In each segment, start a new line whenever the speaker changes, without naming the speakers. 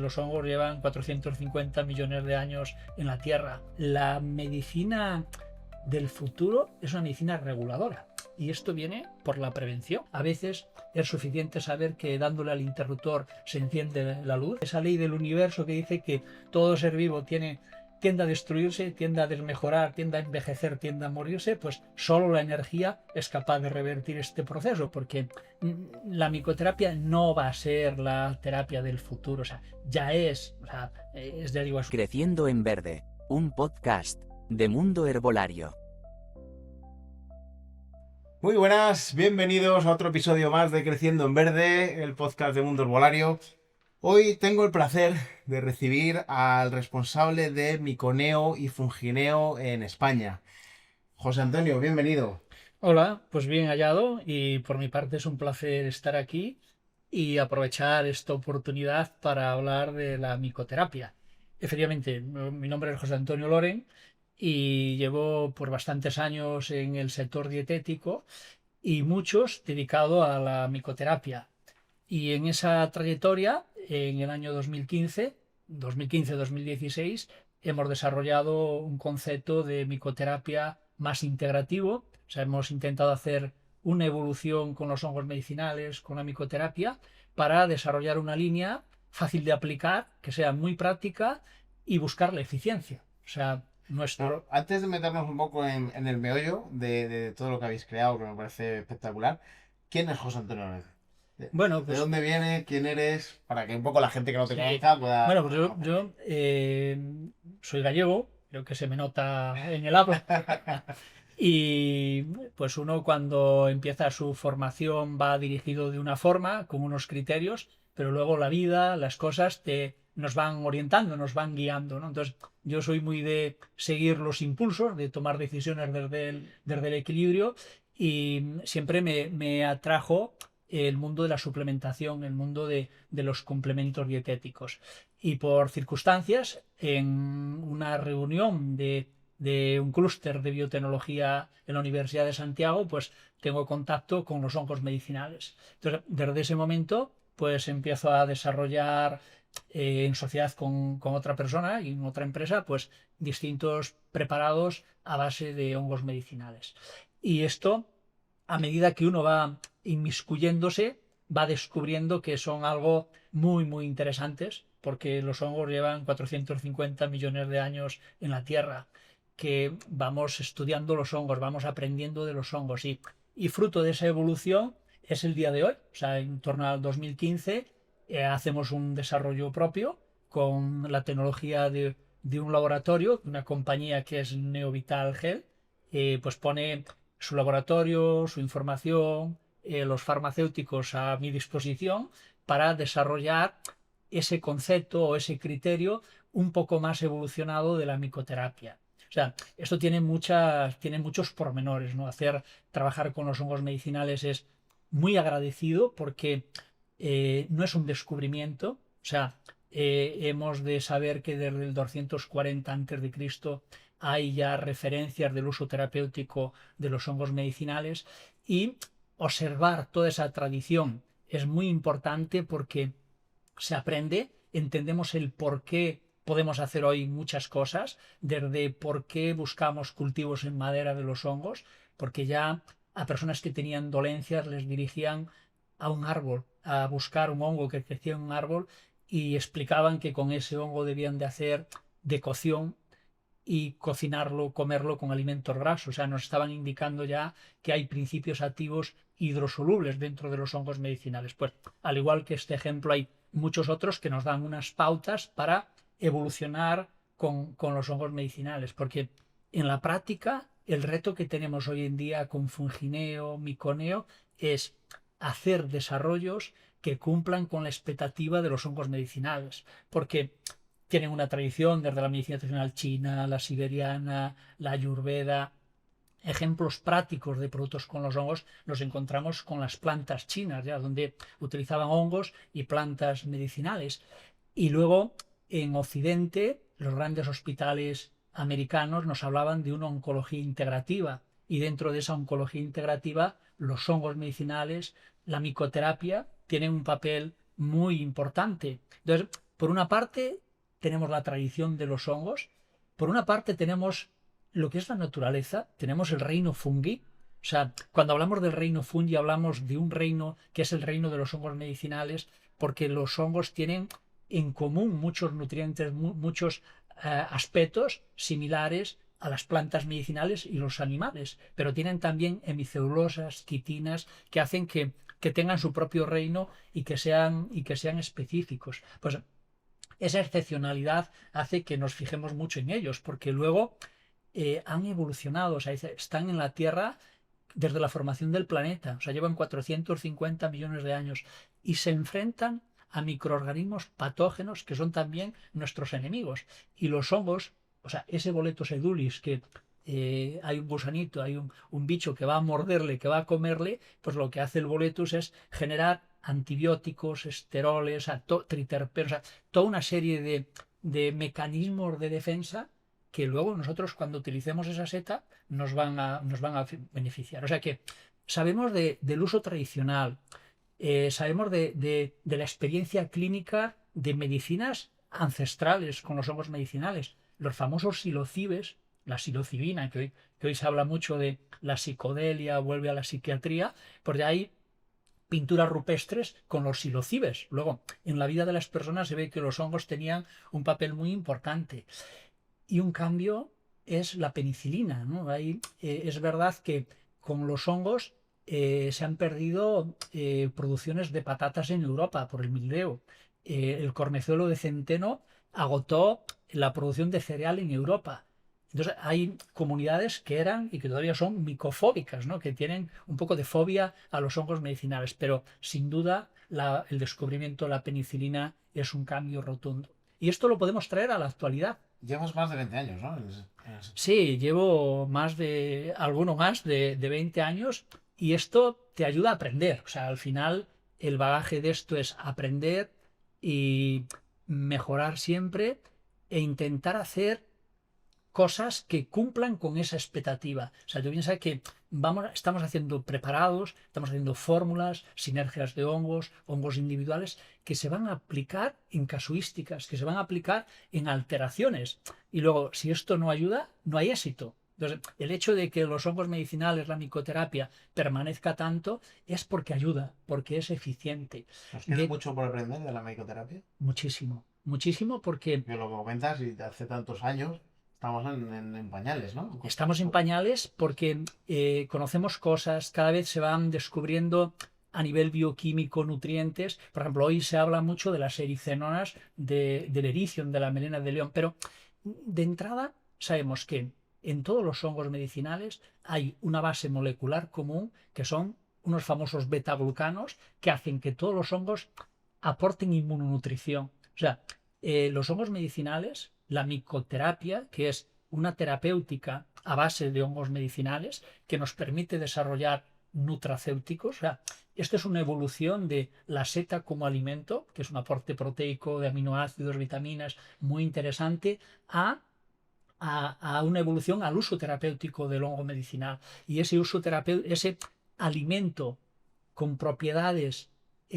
los hongos llevan 450 millones de años en la Tierra. La medicina del futuro es una medicina reguladora. Y esto viene por la prevención. A veces es suficiente saber que dándole al interruptor se enciende la luz. Esa ley del universo que dice que todo ser vivo tiende a destruirse, tiende a desmejorar, tiende a envejecer, tiende a morirse, pues solo la energía es capaz de revertir este proceso, porque la micoterapia no va a ser la terapia del futuro, o sea, ya es, ya digo, es...
Creciendo en Verde, un podcast de Mundo Herbolario.
Muy buenas, bienvenidos a otro episodio más de Creciendo en Verde, el podcast de Mundo Herbolario. Hoy tengo el placer de recibir al responsable de miconeo y fungineo en España. José Antonio, bienvenido.
Hola, pues bien hallado, y por mi parte es un placer estar aquí y aprovechar esta oportunidad para hablar de la micoterapia. Efectivamente, mi nombre es José Antonio Loren y llevo por bastantes años en el sector dietético y muchos dedicado a la micoterapia. Y en esa trayectoria, en el año 2015-2016, hemos desarrollado un concepto de micoterapia más integrativo. O sea, hemos intentado hacer una evolución con los hongos medicinales, con la micoterapia, para desarrollar una línea fácil de aplicar, que sea muy práctica y buscar la eficiencia. O sea,
Bueno, antes de meternos un poco en el meollo de todo lo que habéis creado, que me parece espectacular, ¿quién es José Antonio Loren?
Bueno,
¿De
pues...
dónde viene? ¿Quién eres? Para que un poco la gente que no te
Sí.
conozca pueda...
Bueno, pues yo soy gallego, creo que se me nota en el habla. Y pues uno cuando empieza su formación va dirigido de una forma, con unos criterios, pero luego la vida, las cosas nos van orientando, nos van guiando, ¿no? Entonces yo soy muy de seguir los impulsos, de tomar decisiones desde el equilibrio, y siempre me atrajo el mundo de la suplementación, el mundo de los complementos dietéticos. Y por circunstancias, en una reunión de un clúster de biotecnología en la Universidad de Santiago, pues tengo contacto con los hongos medicinales. Entonces, desde ese momento, pues empiezo a desarrollar en sociedad con otra persona y en otra empresa, pues distintos preparados a base de hongos medicinales. Y esto, a medida que uno va inmiscuyéndose, va descubriendo que son algo muy, muy interesantes, porque los hongos llevan 450 millones de años en la Tierra, que vamos estudiando los hongos, vamos aprendiendo de los hongos, y fruto de esa evolución es el día de hoy. O sea, en torno al 2015 hacemos un desarrollo propio con la tecnología de un laboratorio, una compañía que es Neovital Gel, pues pone su laboratorio, su información, los farmacéuticos a mi disposición para desarrollar ese concepto o ese criterio un poco más evolucionado de la micoterapia. O sea, esto tiene muchos pormenores, ¿no? Trabajar con los hongos medicinales es muy agradecido porque no es un descubrimiento. O sea, hemos de saber que desde el 240 a.C. hay ya referencias del uso terapéutico de los hongos medicinales, y observar toda esa tradición es muy importante porque se aprende, entendemos el por qué podemos hacer hoy muchas cosas, desde por qué buscamos cultivos en madera de los hongos, porque ya a personas que tenían dolencias les dirigían a un árbol, a buscar un hongo que crecía en un árbol, y explicaban que con ese hongo debían de hacer decocción y cocinarlo, comerlo con alimentos grasos. O sea, nos estaban indicando ya que hay principios activos hidrosolubles dentro de los hongos medicinales. Pues, al igual que este ejemplo, hay muchos otros que nos dan unas pautas para evolucionar con los hongos medicinales, porque en la práctica el reto que tenemos hoy en día con fungineo, miconeo, es hacer desarrollos que cumplan con la expectativa de los hongos medicinales, porque tienen una tradición desde la medicina tradicional china, la siberiana, la ayurveda. Ejemplos prácticos de productos con los hongos los encontramos con las plantas chinas, ya, donde utilizaban hongos y plantas medicinales. Y luego, en Occidente, los grandes hospitales americanos nos hablaban de una oncología integrativa, y dentro de esa oncología integrativa los hongos medicinales, la micoterapia, tienen un papel muy importante. Entonces, por una parte tenemos la tradición de los hongos, por una parte tenemos lo que es la naturaleza, tenemos el reino fungi. O sea, cuando hablamos del reino fungi hablamos de un reino que es el reino de los hongos medicinales, porque los hongos tienen en común muchos nutrientes, muchos aspectos similares a las plantas medicinales y los animales, pero tienen también hemicelulosas, quitinas, que hacen que tengan su propio reino y que sean específicos. Pues esa excepcionalidad hace que nos fijemos mucho en ellos, porque luego han evolucionado, o sea, están en la Tierra desde la formación del planeta, o sea, llevan 450 millones de años y se enfrentan a microorganismos patógenos que son también nuestros enemigos. Y los hongos, o sea, ese Boletus edulis que hay un gusanito, hay un bicho que va a morderle, que va a comerle, pues lo que hace el Boletus es generar antibióticos, esteroles, triterpenos, toda una serie de mecanismos de defensa que luego nosotros cuando utilicemos esa seta nos van a beneficiar. O sea que sabemos del uso tradicional, sabemos de la experiencia clínica de medicinas ancestrales con los hongos medicinales, los famosos psilocibes, la psilocibina, que hoy se habla mucho de la psicodelia, vuelve a la psiquiatría, porque hay pinturas rupestres con los psilocibes. Luego, en la vida de las personas se ve que los hongos tenían un papel muy importante. Y un cambio es la penicilina, ¿no? Es verdad que con los hongos se han perdido producciones de patatas en Europa por el mildio. El cornezuelo de centeno agotó la producción de cereal en Europa. Entonces hay comunidades que eran y que todavía son micofóbicas, ¿no? Que tienen un poco de fobia a los hongos medicinales, pero sin duda el descubrimiento de la penicilina es un cambio rotundo. Y esto lo podemos traer a la actualidad.
Llevas más de 20 años, ¿no?
Sí, llevo alguno más de 20 años y esto te ayuda a aprender. O sea, al final el bagaje de esto es aprender y mejorar siempre e intentar hacer cosas que cumplan con esa expectativa. O sea, tú piensas que estamos haciendo preparados, estamos haciendo fórmulas, sinergias de hongos, hongos individuales, que se van a aplicar en casuísticas, que se van a aplicar en alteraciones. Y luego, si esto no ayuda, no hay éxito. Entonces, el hecho de que los hongos medicinales, la micoterapia, permanezca tanto es porque ayuda, porque es eficiente.
¿Nos queda mucho por aprender de la micoterapia?
Muchísimo, muchísimo porque...
Que lo comentas y hace tantos años... Estamos en pañales, ¿no?
Estamos en pañales porque conocemos cosas, cada vez se van descubriendo a nivel bioquímico nutrientes. Por ejemplo, hoy se habla mucho de las ericenonas del ericio, de la melena de león, pero de entrada sabemos que en todos los hongos medicinales hay una base molecular común que son unos famosos betaglucanos que hacen que todos los hongos aporten inmunonutrición. O sea, los hongos medicinales, la micoterapia, que es una terapéutica a base de hongos medicinales que nos permite desarrollar nutracéuticos. O sea, esto es una evolución de la seta como alimento, que es un aporte proteico de aminoácidos, vitaminas, muy interesante, a una evolución al uso terapéutico del hongo medicinal. Y ese uso terapéutico, ese alimento con propiedades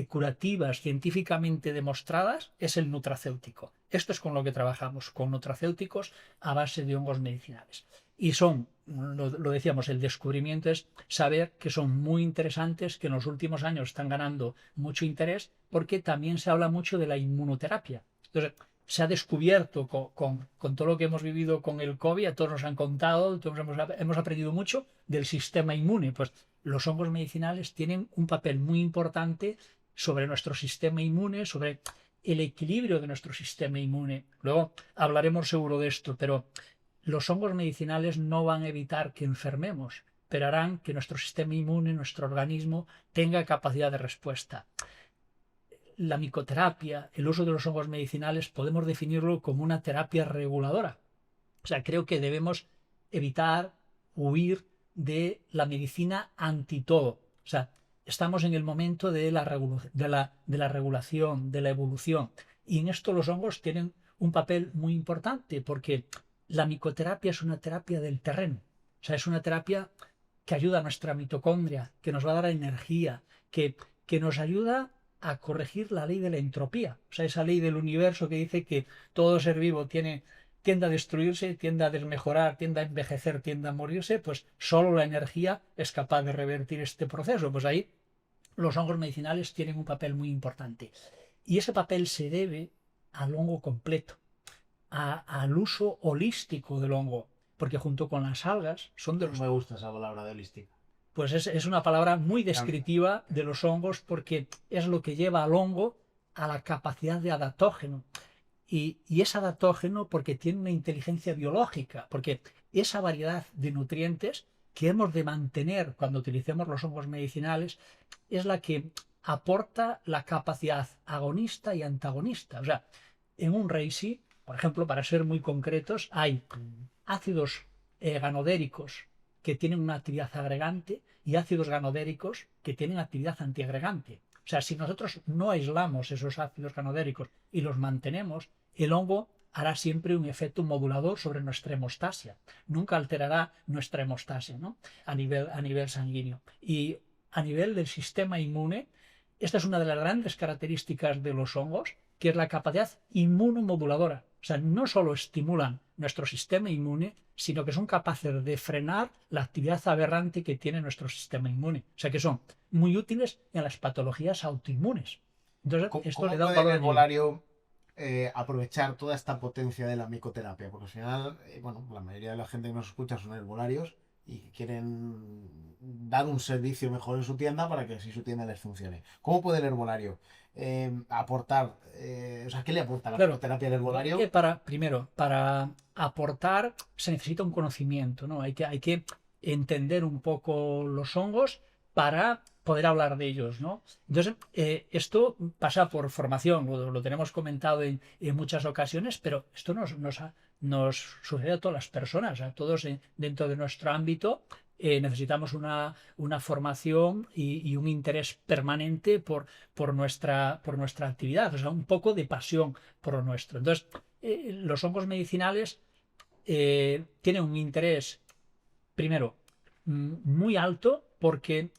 curativas científicamente demostradas es el nutracéutico. Esto es con lo que trabajamos, con nutracéuticos a base de hongos medicinales. Y lo decíamos, el descubrimiento es saber que son muy interesantes, que en los últimos años están ganando mucho interés, porque también se habla mucho de la inmunoterapia. Entonces, se ha descubierto con todo lo que hemos vivido con el COVID, a todos nos han contado, todos hemos aprendido mucho del sistema inmune. Pues los hongos medicinales tienen un papel muy importante sobre nuestro sistema inmune, sobre el equilibrio de nuestro sistema inmune. Luego hablaremos seguro de esto, pero los hongos medicinales no van a evitar que enfermemos, pero harán que nuestro sistema inmune, nuestro organismo, tenga capacidad de respuesta. La micoterapia, el uso de los hongos medicinales, podemos definirlo como una terapia reguladora. O sea, creo que debemos evitar, huir de la medicina anti todo. O sea, estamos en el momento de la regulación, de la evolución. Y en esto los hongos tienen un papel muy importante porque la micoterapia es una terapia del terreno. O sea, es una terapia que ayuda a nuestra mitocondria, que nos va a dar energía, que nos ayuda a corregir la ley de la entropía, o sea, esa ley del universo que dice que todo ser vivo tiende a destruirse, tiende a desmejorar, tiende a envejecer, tiende a morirse, pues solo la energía es capaz de revertir este proceso. Pues ahí los hongos medicinales tienen un papel muy importante. Y ese papel se debe al hongo completo, al uso holístico del hongo, porque junto con las algas son de
No
los...
me gusta esa palabra de holística.
Pues es una palabra muy descriptiva de los hongos porque es lo que lleva al hongo a la capacidad de adaptógeno. Y es adaptógeno porque tiene una inteligencia biológica, porque esa variedad de nutrientes que hemos de mantener cuando utilicemos los hongos medicinales es la que aporta la capacidad agonista y antagonista. O sea, en un reishi, por ejemplo, para ser muy concretos, hay ácidos ganodéricos que tienen una actividad agregante y ácidos ganodéricos que tienen actividad antiagregante. O sea, si nosotros no aislamos esos ácidos ganodéricos y los mantenemos, el hongo hará siempre un efecto modulador sobre nuestra hemostasia. Nunca alterará nuestra hemostasia, ¿no? a nivel sanguíneo. Y a nivel del sistema inmune, esta es una de las grandes características de los hongos, que es la capacidad inmunomoduladora. O sea, no solo estimulan nuestro sistema inmune, sino que son capaces de frenar la actividad aberrante que tiene nuestro sistema inmune. O sea, que son muy útiles en las patologías autoinmunes. Entonces, esto le da un
puede el
valor
herbolario aprovechar toda esta potencia de la micoterapia? Porque al final, bueno, la mayoría de la gente que nos escucha son herbolarios y quieren dar un servicio mejor en su tienda para que así su tienda les funcione. ¿Cómo puede el herbolario aportar? O sea, ¿qué le aporta la micoterapia al herbolario?
Que primero, para aportar se necesita un conocimiento, ¿no? Hay que entender un poco los hongos para poder hablar de ellos, ¿no? Entonces, esto pasa por formación, lo tenemos comentado en muchas ocasiones, pero esto nos sucede a todas las personas, a todos dentro de nuestro ámbito. Necesitamos una formación y un interés permanente por nuestra actividad, o sea, un poco de pasión por lo nuestro. Entonces, los hongos medicinales tienen un interés, primero, muy alto porque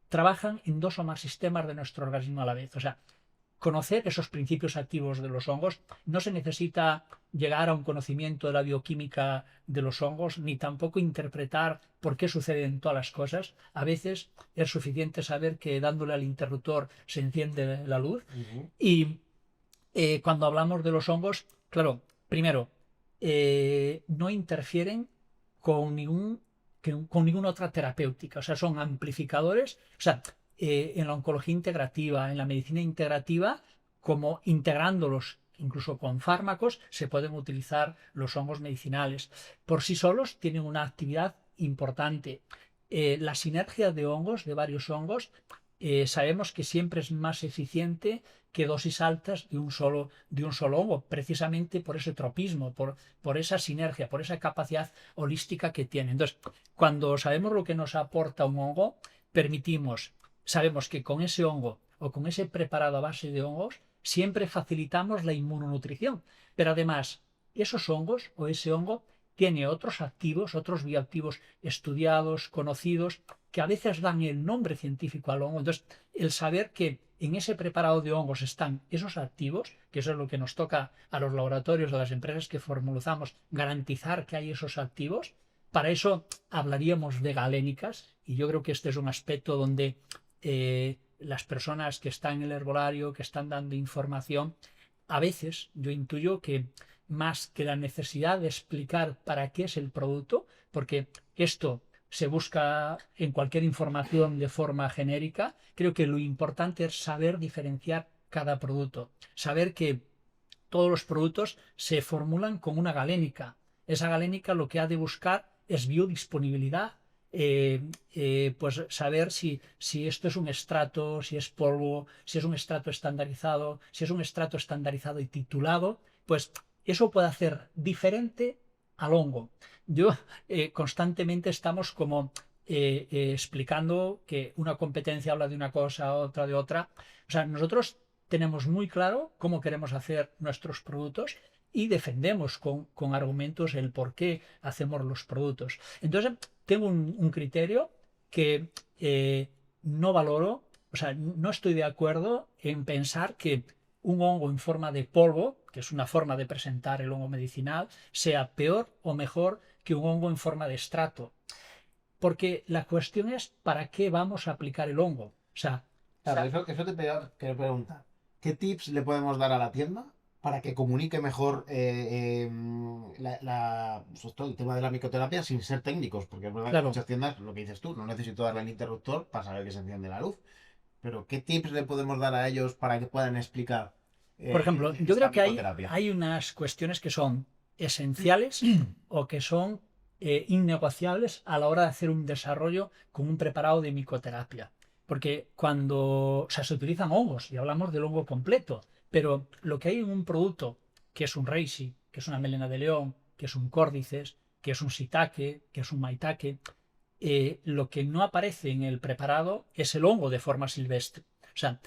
trabajan en dos o más sistemas de nuestro organismo a la vez. O sea, conocer esos principios activos de los hongos, no se necesita llegar a un conocimiento de la bioquímica de los hongos, ni tampoco interpretar por qué suceden todas las cosas. A veces es suficiente saber que dándole al interruptor se enciende la luz. Y cuando hablamos de los hongos, claro, primero, no interfieren con ninguna otra terapéutica, o sea, son amplificadores, o sea, en la oncología integrativa, en la medicina integrativa, como integrándolos incluso con fármacos, se pueden utilizar los hongos medicinales. Por sí solos tienen una actividad importante. La sinergia de hongos, de varios hongos, sabemos que siempre es más eficiente que dosis altas de un solo hongo, precisamente por ese tropismo, por esa sinergia, por esa capacidad holística que tiene. Entonces, cuando sabemos lo que nos aporta un hongo, sabemos que con ese hongo o con ese preparado a base de hongos, siempre facilitamos la inmunonutrición. Pero además, esos hongos o ese hongo tiene otros activos, otros bioactivos estudiados, conocidos, que a veces dan el nombre científico al hongo. Entonces, el saber que en ese preparado de hongos están esos activos, que eso es lo que nos toca a los laboratorios, a las empresas que formulamos, garantizar que hay esos activos. Para eso hablaríamos de galénicas, y yo creo que este es un aspecto donde las personas que están en el herbolario, que están dando información, a veces yo intuyo que más que la necesidad de explicar para qué es el producto, porque esto se busca en cualquier información de forma genérica, creo que lo importante es saber diferenciar cada producto, saber que todos los productos se formulan con una galénica. Esa galénica lo que ha de buscar es biodisponibilidad, pues saber si esto es un estrato, si es polvo, si es un estrato estandarizado, si es un estrato estandarizado y titulado, pues eso puede hacer diferente al hongo. Constantemente estamos como explicando que una competencia habla de una cosa, otra de otra. O sea, nosotros tenemos muy claro cómo queremos hacer nuestros productos y defendemos con argumentos el por qué hacemos los productos. Entonces, tengo un criterio que no valoro O sea, no estoy de acuerdo en pensar que un hongo en forma de polvo, que es una forma de presentar el hongo medicinal, sea peor o mejor que un hongo en forma de estrato. Porque la cuestión es para qué vamos a aplicar el hongo. O sea,
Claro, eso te quiero preguntar. ¿Qué tips le podemos dar a la tienda para que comunique mejor pues todo el tema de la micoterapia sin ser técnicos? Porque es verdad que
claro,
muchas tiendas, lo que dices tú, no necesito darle el interruptor para saber que se enciende la luz. Pero ¿qué tips le podemos dar a ellos para que puedan explicar
por ejemplo, yo
esta
creo que
micoterapia?
hay unas cuestiones que son esenciales o que son innegociables a la hora de hacer un desarrollo con un preparado de micoterapia. Porque cuando, o sea, se utilizan hongos y hablamos del hongo completo, pero lo que hay en un producto, que es un reishi, que es una melena de león, que es un córdices, que es un shiitake, que es un maitake, lo que no aparece en el preparado es el hongo de forma silvestre. O sea,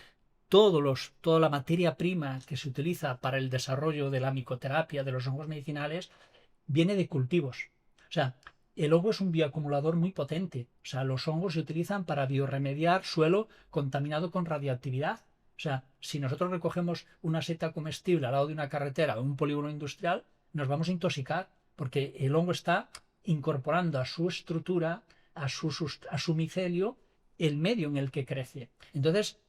toda la materia prima que se utiliza para el desarrollo de la micoterapia, de los hongos medicinales, viene de cultivos. O sea, el hongo es un bioacumulador muy potente. O sea, los hongos se utilizan para biorremediar suelo contaminado con radioactividad. O sea, si nosotros recogemos una seta comestible al lado de una carretera o un polígono industrial, nos vamos a intoxicar porque el hongo está incorporando a su estructura, a su micelio, el medio en el que crece. Entonces,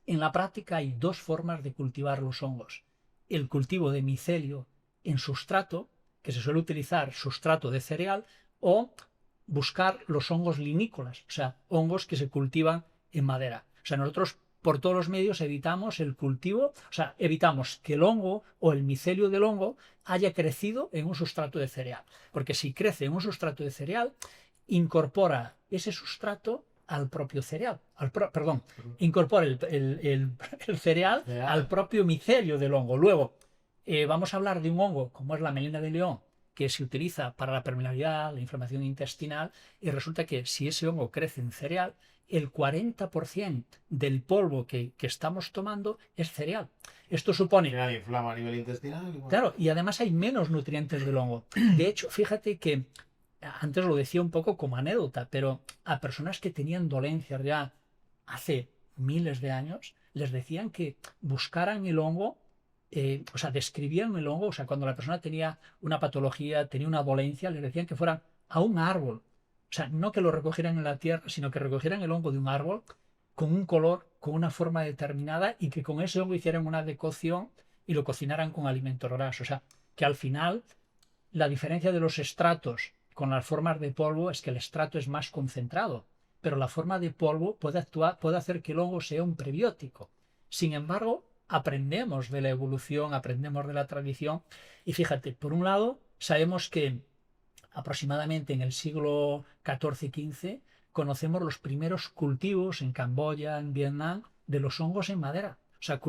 en la práctica hay dos formas de cultivar los hongos. El cultivo de micelio en sustrato, que se suele utilizar sustrato de cereal, o buscar los hongos linícolas, o sea, hongos que se cultivan en madera. O sea, nosotros por todos los medios evitamos el cultivo, o sea, evitamos que el hongo o el micelio del hongo haya crecido en un sustrato de cereal. Porque si crece en un sustrato de cereal, incorpora ese sustrato al propio cereal, perdón, incorpora el cereal al propio micelio del hongo. Luego, vamos a hablar de un hongo como es la melena de león, que se utiliza para la permeabilidad, la inflamación intestinal, y resulta que si ese hongo crece en cereal, el 40% del polvo que estamos tomando es cereal. Esto supone...
Al inflama a nivel intestinal.
Claro, y además hay menos nutrientes del hongo. De hecho, fíjate que antes lo decía un poco como anécdota, pero a personas que tenían dolencias ya hace miles de años, les decían que buscaran el hongo, o sea, describían el hongo, o sea, cuando la persona tenía una patología, tenía una dolencia, les decían que fueran a un árbol. O sea, no que lo recogieran en la tierra, sino que recogieran el hongo de un árbol con un color, con una forma determinada y que con ese hongo hicieran una decocción y lo cocinaran con alimentos grasos. O sea, que al final la diferencia de los estratos con las formas de polvo es que el estrato es más concentrado, pero la forma de polvo puede hacer que el hongo sea un prebiótico. Sin embargo, aprendemos de la evolución, aprendemos de la tradición y fíjate, por un lado, sabemos que aproximadamente en el siglo XIV-XV conocemos los primeros cultivos en Camboya, en Vietnam, de los hongos en madera. O sea,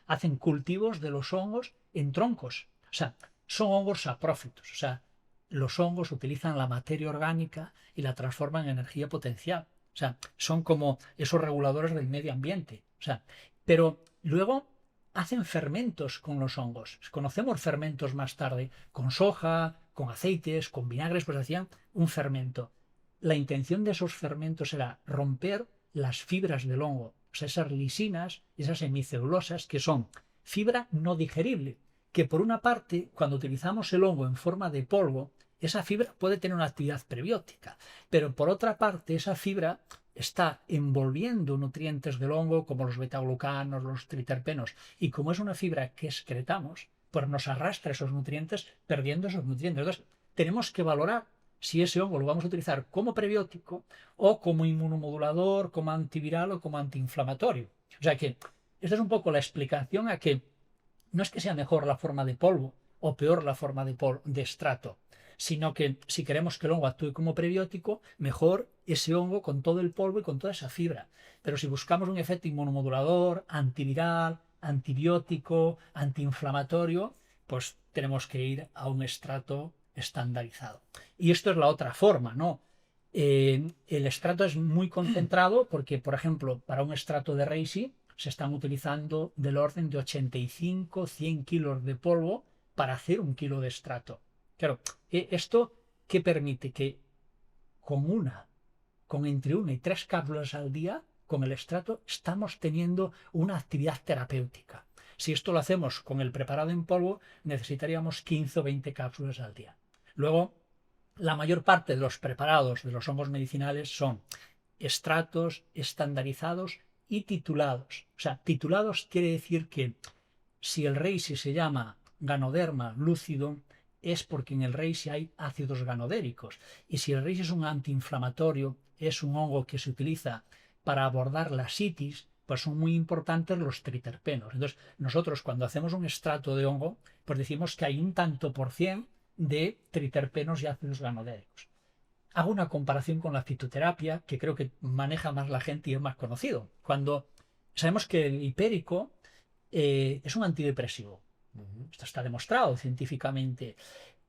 hacen cultivos de los hongos en troncos. O sea, son hongos saprófitos. O sea, los hongos utilizan la materia orgánica y la transforman en energía potencial. O sea, son como esos reguladores del medio ambiente. O sea, pero luego hacen fermentos con los hongos. Conocemos fermentos más tarde, con soja, con aceites, con vinagres, pues hacían un fermento. La intención de esos fermentos era romper las fibras del hongo, o sea, esas lisinas, esas hemicelulosas que son fibra no digerible, que por una parte, cuando utilizamos el hongo en forma de polvo, esa fibra puede tener una actividad prebiótica, pero por otra parte, esa fibra está envolviendo nutrientes del hongo como los betaglucanos, los triterpenos, y como es una fibra que excretamos, pues nos arrastra esos nutrientes perdiendo esos nutrientes. Entonces, tenemos que valorar si ese hongo lo vamos a utilizar como prebiótico o como inmunomodulador, como antiviral o como antiinflamatorio. O sea que esta es un poco la explicación a que no es que sea mejor la forma de polvo o peor la forma de estrato, sino que si queremos que el hongo actúe como prebiótico, mejor ese hongo con todo el polvo y con toda esa fibra. Pero si buscamos un efecto inmunomodulador, antiviral, antibiótico, antiinflamatorio, pues tenemos que ir a un estrato estandarizado. Y esto es la otra forma, ¿no? El estrato es muy concentrado porque, por ejemplo, para un estrato de reishi se están utilizando del orden de 85-100 kilos de polvo para hacer un kilo de estrato. Claro, esto que permite que con entre 1 y 3 cápsulas al día con el extracto estamos teniendo una actividad terapéutica. Si esto lo hacemos con el preparado en polvo, necesitaríamos 15 o 20 cápsulas al día. Luego, la mayor parte de los preparados de los hongos medicinales son extractos estandarizados y titulados. O sea, titulados quiere decir que si el reishi se llama Ganoderma lucidum, es porque en el reishi hay ácidos ganodéricos. Y si el reishi es un antiinflamatorio, es un hongo que se utiliza para abordar la sitis, pues son muy importantes los triterpenos. Entonces, nosotros cuando hacemos un extracto de hongo, pues decimos que hay un tanto por cien de triterpenos y ácidos ganodéricos. Hago una comparación con la fitoterapia, que creo que maneja más la gente y es más conocido. Cuando sabemos que el hipérico es un antidepresivo. Esto está demostrado científicamente.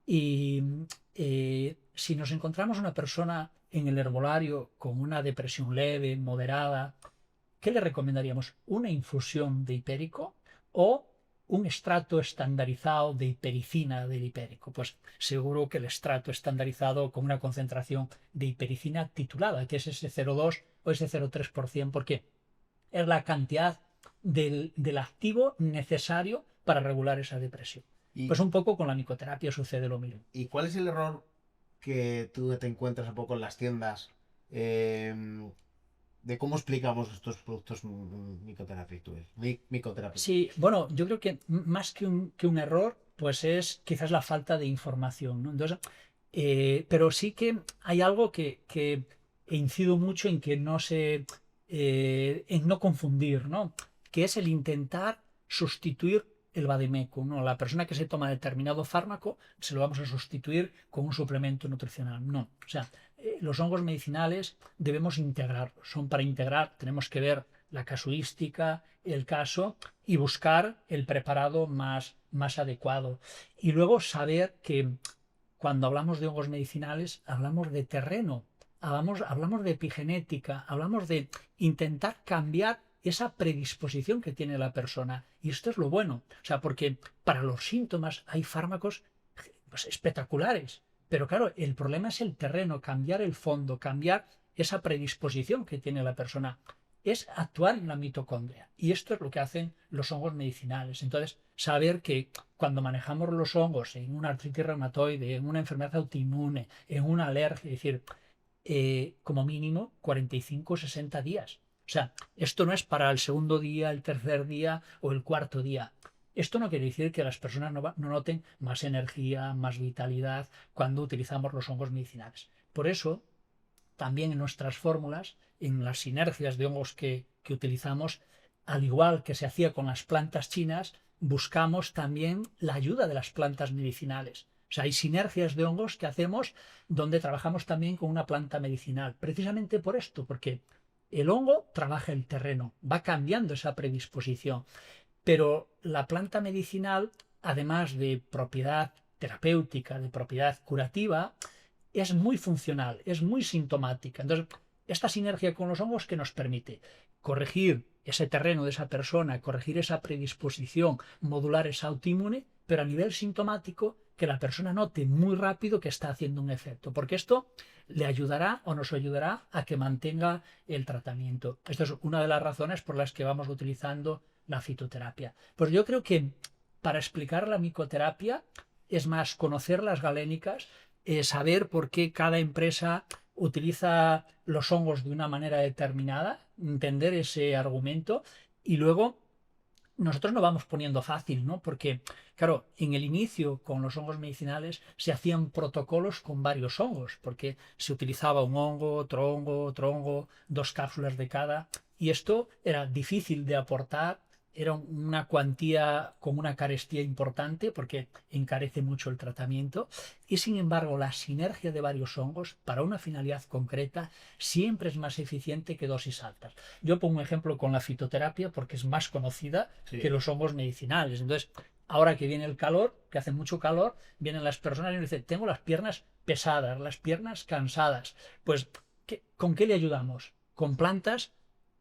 Y si nos encontramos una persona en el herbolario con una depresión leve, moderada, ¿qué le recomendaríamos? ¿Una infusión de hipérico o un extracto estandarizado de hipericina del hipérico? Pues seguro que el extracto estandarizado con una concentración de hipericina titulada, que es ese 0,2 o ese 0,3%, porque es la cantidad del activo necesario para regular esa depresión. Pues un poco con la micoterapia sucede lo mismo.
¿Y cuál es el error que tú te encuentras un poco en las tiendas de cómo explicamos estos productos micoterapéuticos?
Sí, bueno, yo creo que más que un error, pues es quizás la falta de información, ¿no? Entonces, pero sí que hay algo que incido mucho en que no en no confundir, ¿no? Que es el intentar sustituir el vademécum, ¿no? La persona que se toma determinado fármaco se lo vamos a sustituir con un suplemento nutricional. No, o sea, los hongos medicinales debemos integrarlos. Son para integrar, tenemos que ver la casuística, el caso y buscar el preparado más adecuado. Y luego saber que cuando hablamos de hongos medicinales hablamos de terreno, hablamos de epigenética, hablamos de intentar cambiar esa predisposición que tiene la persona. Y esto es lo bueno. O sea, porque para los síntomas hay fármacos pues, espectaculares. Pero claro, el problema es el terreno, cambiar el fondo, cambiar esa predisposición que tiene la persona. Es actuar en la mitocondria. Y esto es lo que hacen los hongos medicinales. Entonces, saber que cuando manejamos los hongos en una artritis reumatoide, en una enfermedad autoinmune, en una alergia, es decir, como mínimo 45 o 60 días. O sea, esto no es para el segundo día, el tercer día o el cuarto día. Esto no quiere decir que las personas no noten más energía, más vitalidad cuando utilizamos los hongos medicinales. Por eso, también en nuestras fórmulas, en las sinergias de hongos que utilizamos, al igual que se hacía con las plantas chinas, buscamos también la ayuda de las plantas medicinales. O sea, hay sinergias de hongos que hacemos donde trabajamos también con una planta medicinal. Precisamente por esto, porque el hongo trabaja el terreno, va cambiando esa predisposición. Pero la planta medicinal, además de propiedad terapéutica, de propiedad curativa, es muy funcional, es muy sintomática. Entonces, esta sinergia con los hongos que nos permite corregir ese terreno de esa persona, corregir esa predisposición, modular esa autoinmune, pero a nivel sintomático que la persona note muy rápido que está haciendo un efecto, porque esto le ayudará o nos ayudará a que mantenga el tratamiento. Esta es una de las razones por las que vamos utilizando la fitoterapia. Pues yo creo que para explicar la micoterapia es más conocer las galénicas, saber por qué cada empresa utiliza los hongos de una manera determinada, entender ese argumento y luego nosotros nos vamos poniendo fácil, ¿no? Porque, claro, en el inicio con los hongos medicinales se hacían protocolos con varios hongos, porque se utilizaba un hongo, otro hongo, 2 cápsulas de cada, y esto era difícil de aportar, era una cuantía con una carestía importante porque encarece mucho el tratamiento y sin embargo la sinergia de varios hongos para una finalidad concreta siempre es más eficiente que dosis altas. Yo pongo un ejemplo con la fitoterapia porque es más conocida que los hongos medicinales. Entonces, ahora que viene el calor, que hace mucho calor, vienen las personas y me dicen, tengo las piernas pesadas, las piernas cansadas. Pues, ¿con qué le ayudamos? Con plantas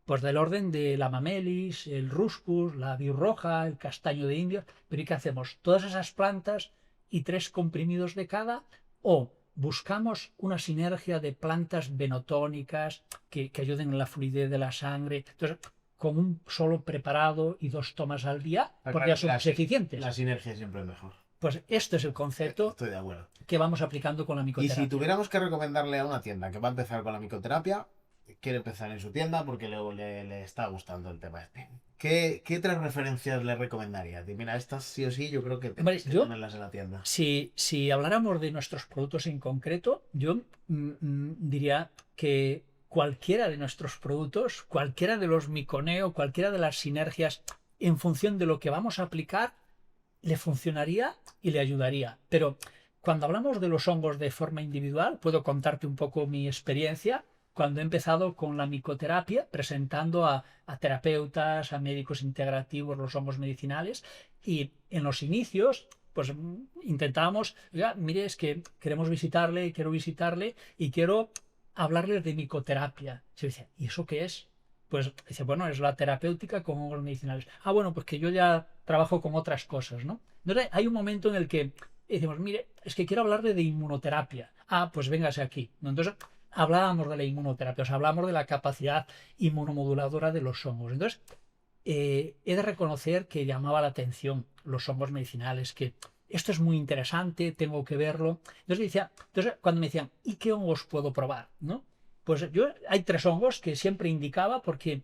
pues del orden de la mamelis, el ruscus, la birroja, el castaño de India. Pero ¿y qué hacemos? Todas esas plantas y 3 comprimidos de cada, o buscamos una sinergia de plantas venotónicas que ayuden en la fluidez de la sangre. Entonces, con un solo preparado y 2 tomas al día, porque ya son eficientes.
La sinergia siempre es mejor.
Pues este es el concepto
Estoy de acuerdo.
que vamos aplicando con la
Y
micoterapia.
si tuviéramos que recomendarle a una tienda que va a empezar con la micoterapia, quiere empezar en su tienda porque luego le está gustando el tema este. ¿Qué 3 referencias le recomendarías? Mira, estas sí o sí yo creo que tienes que tenerlas en la tienda.
Si habláramos de nuestros productos en concreto, yo diría que cualquiera de nuestros productos, cualquiera de los miconeo, cualquiera de las sinergias, en función de lo que vamos a aplicar, le funcionaría y le ayudaría. Pero cuando hablamos de los hongos de forma individual, puedo contarte un poco mi experiencia cuando he empezado con la micoterapia, presentando a terapeutas, a médicos integrativos, los hongos medicinales, y en los inicios, pues intentábamos, oiga, mire, es que queremos visitarle, quiero visitarle y quiero hablarles de micoterapia. Se dice, ¿y eso qué es? Pues dice, bueno, es la terapéutica con hongos medicinales. Ah, bueno, pues que yo ya trabajo con otras cosas, ¿no? Entonces hay un momento en el que decimos, mire, es que quiero hablarle de inmunoterapia. Ah, pues véngase aquí, ¿no? Entonces hablábamos de la inmunoterapia, o sea, hablamos de la capacidad inmunomoduladora de los hongos. Entonces, he de reconocer que llamaba la atención los hongos medicinales, que esto es muy interesante, tengo que verlo. Entonces cuando me decían, ¿y qué hongos puedo probar? ¿No? Pues hay 3 hongos que siempre indicaba porque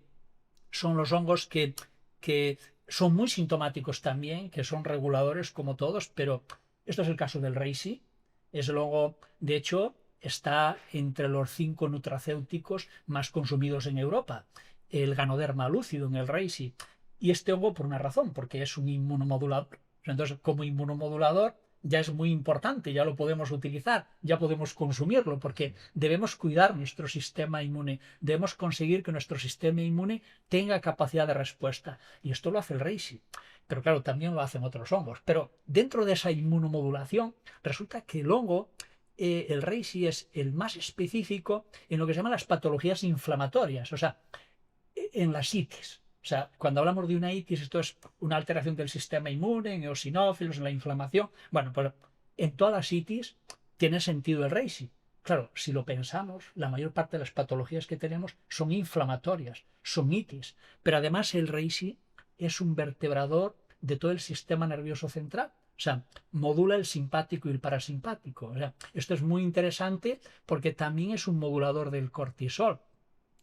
son los hongos que son muy sintomáticos también, que son reguladores como todos, pero esto es el caso del reishi. Es el hongo, de hecho, está entre los 5 nutracéuticos más consumidos en Europa. El Ganoderma lúcido en el reishi. Y este hongo por una razón, porque es un inmunomodulador. Entonces, como inmunomodulador, ya es muy importante, ya lo podemos utilizar, ya podemos consumirlo, porque debemos cuidar nuestro sistema inmune, debemos conseguir que nuestro sistema inmune tenga capacidad de respuesta. Y esto lo hace el reishi. Pero claro, también lo hacen otros hongos. Pero dentro de esa inmunomodulación, resulta que el hongo, el reishi, es el más específico en lo que se llaman las patologías inflamatorias, o sea, en las itis. O sea, cuando hablamos de una itis, esto es una alteración del sistema inmune, en eosinófilos, en la inflamación. Bueno, pues en todas las itis tiene sentido el reishi. Claro, si lo pensamos, la mayor parte de las patologías que tenemos son inflamatorias, son itis. Pero además el reishi es un vertebrador de todo el sistema nervioso central. O sea, modula el simpático y el parasimpático. O sea, esto es muy interesante porque también es un modulador del cortisol.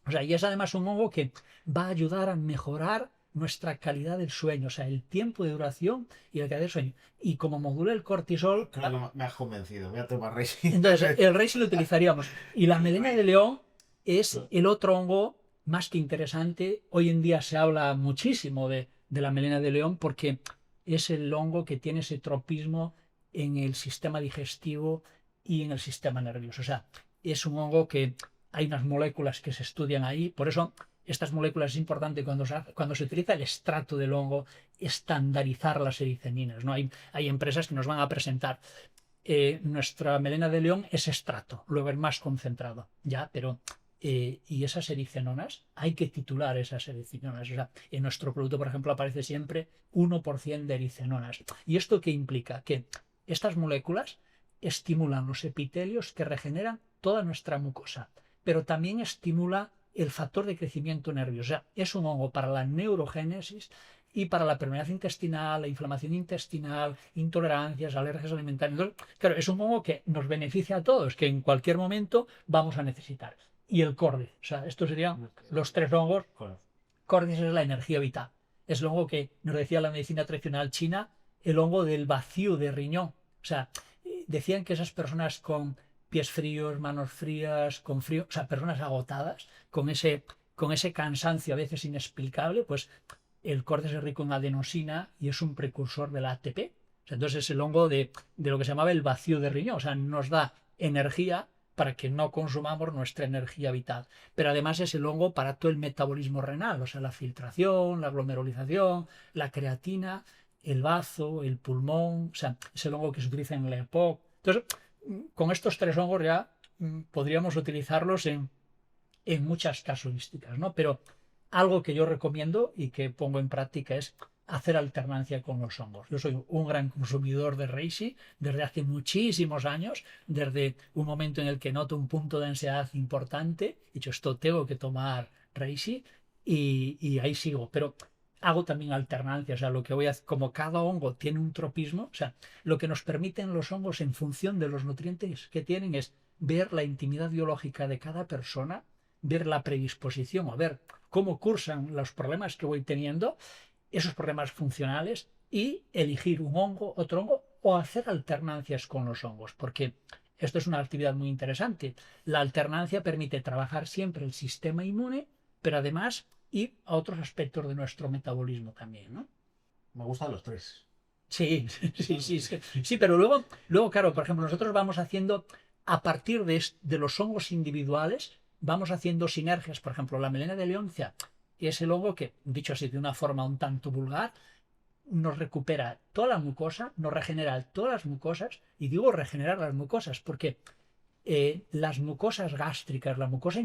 O sea, y es además un hongo que va a ayudar a mejorar nuestra calidad del sueño, o sea, el tiempo de duración y la calidad del sueño. Y como modula el cortisol...
Creo que me has convencido, voy a tomar reishi.
Entonces, el reishi lo utilizaríamos. Y la melena de león es el otro hongo más que interesante. Hoy en día se habla muchísimo de la melena de león porque es el hongo que tiene ese tropismo en el sistema digestivo y en el sistema nervioso. O sea, es un hongo que hay unas moléculas que se estudian ahí, por eso estas moléculas es importante cuando se utiliza el extracto del hongo, estandarizar las ericeninas, ¿no? Hay empresas que nos van a presentar nuestra melena de león es extracto, luego es más concentrado, ya, pero y esas ericenonas, hay que titular esas ericenonas. O sea, en nuestro producto, por ejemplo, aparece siempre 1% de ericenonas. ¿Y esto qué implica? Que estas moléculas estimulan los epitelios que regeneran toda nuestra mucosa, pero también estimula el factor de crecimiento nervioso. O sea, es un hongo para la neurogénesis y para la permeabilidad intestinal, la inflamación intestinal, intolerancias, alergias alimentarias. Entonces, claro, es un hongo que nos beneficia a todos, que en cualquier momento vamos a necesitar. Y el córdice, o sea, estos serían los 3 hongos. Córdice es la energía vital. Es el hongo que nos decía la medicina tradicional china, el hongo del vacío de riñón. O sea, decían que esas personas con pies fríos, manos frías, con frío, o sea, personas agotadas, con ese cansancio a veces inexplicable, pues el córdice es rico en adenosina y es un precursor del ATP. O sea, entonces es el hongo de lo que se llamaba el vacío de riñón, o sea, nos da energía para que no consumamos nuestra energía vital. Pero además es el hongo para todo el metabolismo renal, o sea, la filtración, la glomerularización, la creatina, el bazo, el pulmón, o sea, es el hongo que se utiliza en la EPOC. Entonces, con estos 3 hongos ya podríamos utilizarlos en muchas casuísticas, ¿no? Pero algo que yo recomiendo y que pongo en práctica es hacer alternancia con los hongos. Yo soy un gran consumidor de reishi desde hace muchísimos años, desde un momento en el que noto un punto de ansiedad importante, he dicho, esto tengo que tomar reishi y ahí sigo. Pero hago también alternancia, o sea, lo que voy a hacer, como cada hongo tiene un tropismo, o sea, lo que nos permiten los hongos en función de los nutrientes que tienen es ver la intimidad biológica de cada persona, ver la predisposición, o ver cómo cursan los problemas que voy teniendo, esos problemas funcionales, y elegir un hongo, otro hongo, o hacer alternancias con los hongos, porque esto es una actividad muy interesante. La alternancia permite trabajar siempre el sistema inmune, pero además ir a otros aspectos de nuestro metabolismo también, ¿no?
Me gustan los tres.
Sí, sí, pero luego, claro, por ejemplo, nosotros vamos haciendo, a partir de los hongos individuales, vamos haciendo sinergias. Por ejemplo, la melena de leoncia es el hongo que, dicho así de una forma un tanto vulgar, nos recupera toda la mucosa, nos regenera todas las mucosas, y digo regenerar las mucosas porque las mucosas gástricas, la mucosa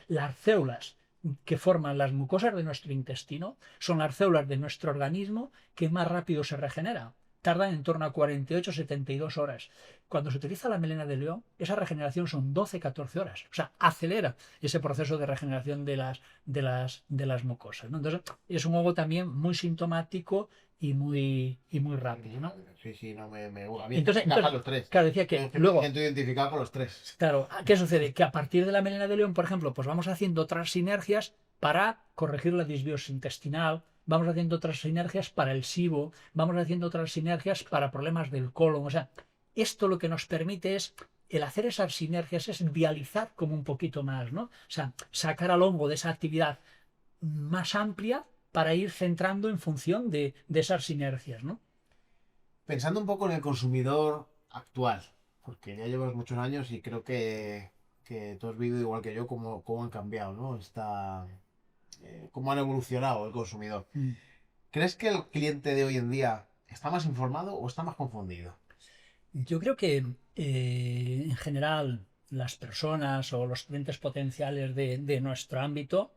las células que forman las mucosas de nuestro intestino son las células de nuestro organismo que más rápido se regenera. Tardan en torno a 48-72 horas. Cuando se utiliza la melena de león, esa regeneración son 12-14 horas. O sea, acelera ese proceso de regeneración de las mucosas, ¿no? Entonces, es un hongo también muy sintomático y muy rápido, ¿no?
Sí, no me gusta. A mí
Entonces,
me encajan los tres.
claro, decía que
Me
luego,
siento identificado con los tres.
claro, ¿qué sucede? Que a partir de la melena de león, por ejemplo, pues vamos haciendo otras sinergias para corregir la disbiosis intestinal, vamos haciendo otras sinergias para el SIBO, vamos haciendo otras sinergias para problemas del colon. O sea, esto lo que nos permite es, el hacer esas sinergias es vializar como un poquito más, ¿no? O sea, sacar al hongo de esa actividad más amplia para ir centrando en función de esas sinergias, ¿no?
Pensando un poco en el consumidor actual, porque ya llevas muchos años y creo que tú has vivido igual que yo cómo han cambiado, ¿no? Cómo han evolucionado el consumidor.
Mm.
¿Crees que el cliente de hoy en día está más informado o está más confundido?
Yo creo que en general las personas o los clientes potenciales de nuestro ámbito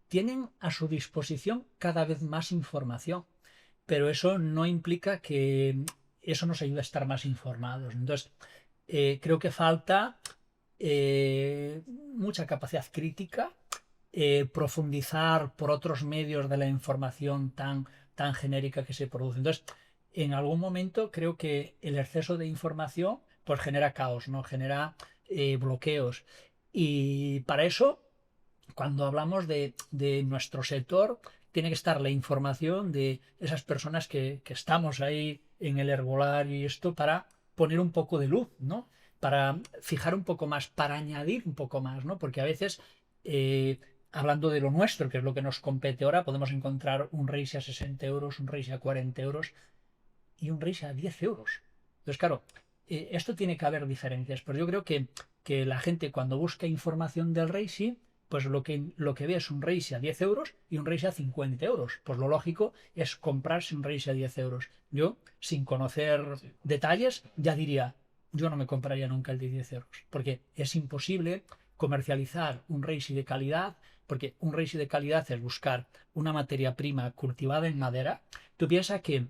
tienen a su disposición cada vez más información, pero eso no implica que eso nos ayude a estar más informados. Entonces, creo que falta mucha capacidad crítica, profundizar por otros medios de la información tan genérica que se produce. Entonces, en algún momento creo que el exceso de información pues genera caos, ¿no? Genera bloqueos. Y para eso, cuando hablamos de nuestro sector, tiene que estar la información de esas personas que estamos ahí en el herbolario y esto, para poner un poco de luz, ¿no? Para fijar un poco más, para añadir un poco más, ¿no? Porque a veces, hablando de lo nuestro, que es lo que nos compete ahora, podemos encontrar un reishi a 60 euros, un reishi a 40 euros y un reishi a 10 euros. Entonces, claro, esto tiene que haber diferencias, pero yo creo que la gente, cuando busca información del reishi, pues lo que ve es un reishi a 10 euros y un reishi a 50 euros. Pues lo lógico es comprarse un reishi a 10 euros. Yo, sin conocer detalles, ya diría, yo no me compraría nunca el de 10 euros, porque es imposible comercializar un reishi de calidad, porque un reishi de calidad es buscar una materia prima cultivada en madera. Tú piensas que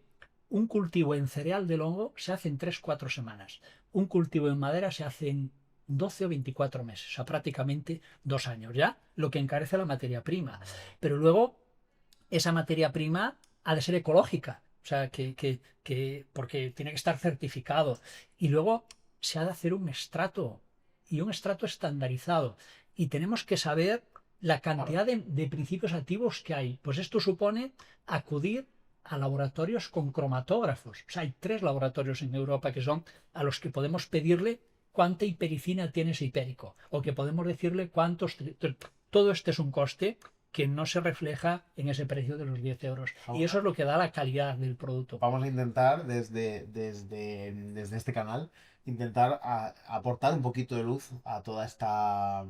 un cultivo en cereal del hongo se hace en 3-4 semanas. Un cultivo en madera se hace en 12 o 24 meses, o sea, prácticamente 2 años ya, lo que encarece la materia prima. Pero luego, esa materia prima ha de ser ecológica, o sea, porque tiene que estar certificado. Y luego se ha de hacer un extracto, y un extracto estandarizado. Y tenemos que saber la cantidad de principios activos que hay. Pues esto supone acudir a laboratorios con cromatógrafos. O sea, hay 3 laboratorios en Europa que son a los que podemos pedirle cuánta hipericina tiene ese hipérico, o que podemos decirle cuántos. Todo este es un coste que no se refleja en ese precio de los 10 euros. Y eso es lo que da la calidad del producto.
Vamos a intentar desde este canal intentar aportar un poquito de luz a toda esta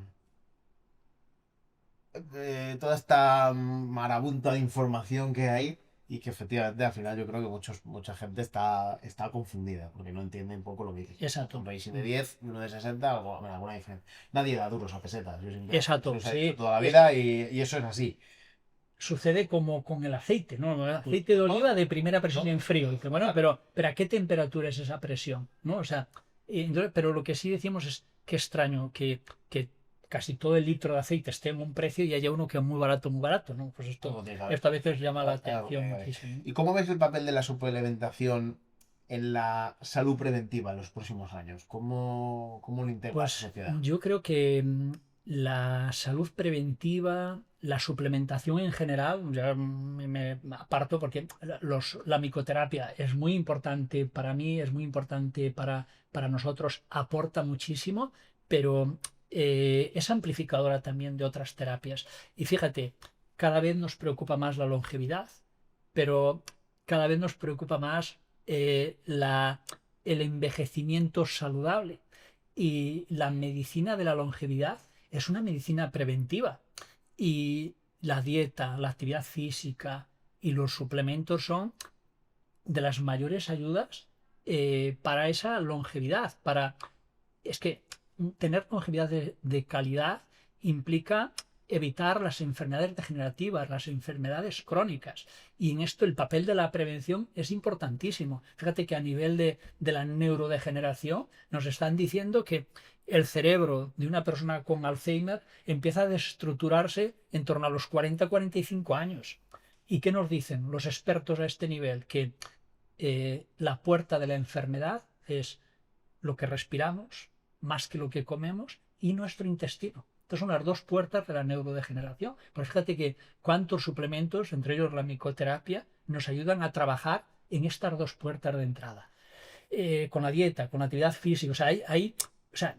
marabunta de información que hay, y que efectivamente al final yo creo que mucha gente está confundida porque no entiende un poco lo que dice.
Exacto.
Un reishi de 10, uno de 60, alguna diferencia. Nadie da duros a pesetas. Yo siempre
Exacto,
eso se ha
sí.
hecho toda la vida y eso es así.
sucede como con el aceite, ¿no? El aceite de oliva de primera presión en frío. Dice, bueno, pero ¿a qué temperatura es esa presión? ¿No? O sea, pero lo que sí decimos es qué extraño que casi todo el litro de aceite esté en un precio y haya uno que es muy barato, ¿no? Pues esto a veces llama la atención muchísimo.
¿Y cómo ves el papel de la suplementación en la salud preventiva en los próximos años? ¿Cómo lo integra la
Pues
sociedad?
yo creo que la salud preventiva, la suplementación en general, ya me aparto porque la micoterapia es muy importante para mí, es muy importante para nosotros, aporta muchísimo, pero es amplificadora también de otras terapias. Y fíjate, cada vez nos preocupa más la longevidad, pero cada vez nos preocupa más el envejecimiento saludable. Y la medicina de la longevidad es una medicina preventiva. Y la dieta, la actividad física y los suplementos son de las mayores ayudas para esa longevidad. Es que tener longevidad de calidad implica evitar las enfermedades degenerativas, las enfermedades crónicas. Y en esto el papel de la prevención es importantísimo. Fíjate que a nivel de la neurodegeneración nos están diciendo que el cerebro de una persona con Alzheimer empieza a desestructurarse en torno a los 40-45 años. ¿Y qué nos dicen los expertos a este nivel? Que la puerta de la enfermedad es lo que respiramos, más que lo que comemos, y nuestro intestino. Estas son las dos puertas de la neurodegeneración. Pues fíjate que cuántos suplementos, entre ellos la micoterapia, nos ayudan a trabajar en estas dos puertas de entrada. Con la dieta, con la actividad física, o sea,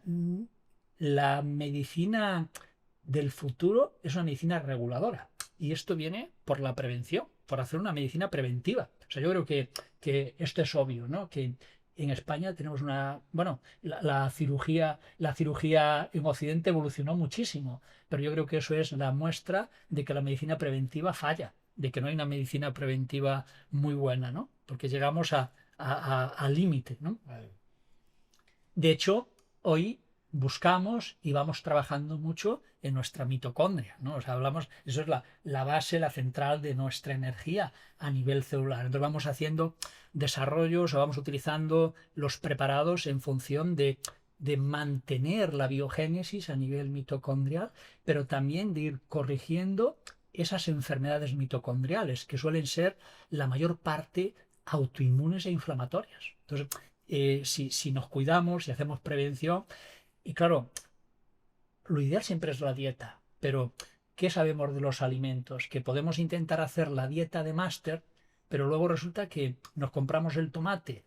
la medicina del futuro es una medicina reguladora. Y esto viene por la prevención, por hacer una medicina preventiva. O sea, yo creo que esto es obvio, ¿no? Que en España tenemos bueno, la cirugía en Occidente evolucionó muchísimo, pero yo creo que eso es la muestra de que la medicina preventiva falla, de que no hay una medicina preventiva muy buena, ¿no? Porque llegamos al límite, ¿no? De hecho, hoy buscamos y vamos trabajando mucho en nuestra mitocondria, ¿no? O sea, eso es la base, la central de nuestra energía a nivel celular. Entonces vamos haciendo desarrollos o vamos utilizando los preparados en función de mantener la biogénesis a nivel mitocondrial, pero también de ir corrigiendo esas enfermedades mitocondriales, que suelen ser la mayor parte autoinmunes e inflamatorias. Entonces, si nos cuidamos y hacemos prevención, y claro, lo ideal siempre es la dieta, pero ¿qué sabemos de los alimentos? Que podemos intentar hacer la dieta de máster, pero luego resulta que nos compramos el tomate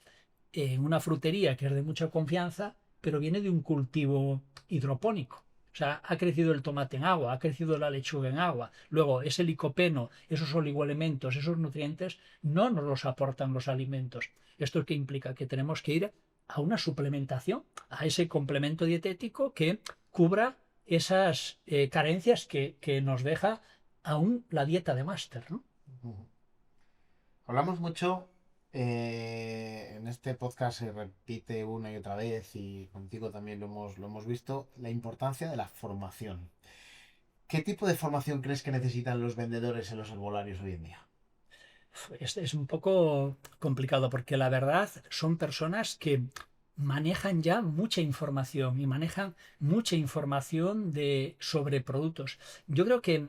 en una frutería que es de mucha confianza, pero viene de un cultivo hidropónico. O sea, ha crecido el tomate en agua, ha crecido la lechuga en agua. Luego, ese licopeno, esos oligoelementos, esos nutrientes, no nos los aportan los alimentos. ¿Esto qué implica? Que tenemos que ir a una suplementación, a ese complemento dietético que cubra esas carencias que nos deja aún la dieta de máster, ¿no?
Hablamos mucho, en este podcast se repite una y otra vez y contigo también lo hemos visto, la importancia de la formación. ¿Qué tipo de formación crees que necesitan los vendedores en los herbolarios hoy en día?
Es un poco complicado porque la verdad son personas que manejan ya mucha información y manejan mucha información sobre productos. Yo creo que